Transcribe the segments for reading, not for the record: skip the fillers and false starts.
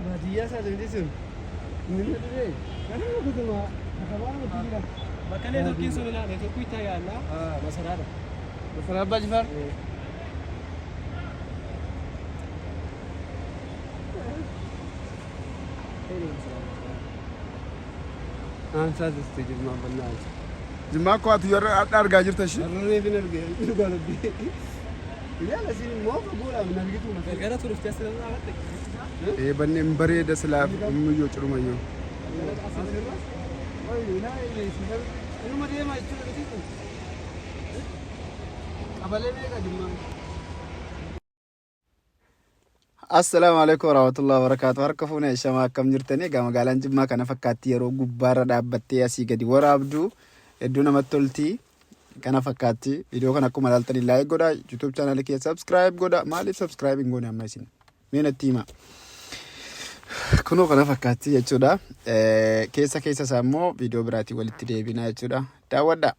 baadiyyaa isaa ta'e sun inni dhufee kan inni guduma akabaa nama jira bakka neetworkiin sun ilaa neetworkii itti yaalla masaraadha masaraa abbaa jifaar saas isti jimmaa bal'aa Jimmaa ko ati yarra argaa jirta shi. arree bin argee galabbi ilaala siin moofa bu'uudhaa bin argitu gara turufti as irraa dhaabbatte Banneen bareeda silaaf immiyyoo cirumayyoo. Assalamu alaikum warahmatullahi wabarakatuh. Harka fuunee shamaa akkam jirtanii? Egaa magaalaan Jimmaa kana fakkaatti yeroo gubbaarra dhaabbattee asii gadi waraabdu hedduu namatti tolti. Kana fakkaatti viidiyoo kana akkuma ilaaltanii laayik godhaa, YouTube channel kee subscribe godhaa. Maaliif subscribe hin goone amma isin? Mee natti himaa. Kunoo kana fakkaatti jechuudha. Keessa isaa immoo viidiyoo biraatiin walitti deebinaa jechuudha. Daawwadhaa.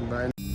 Bye.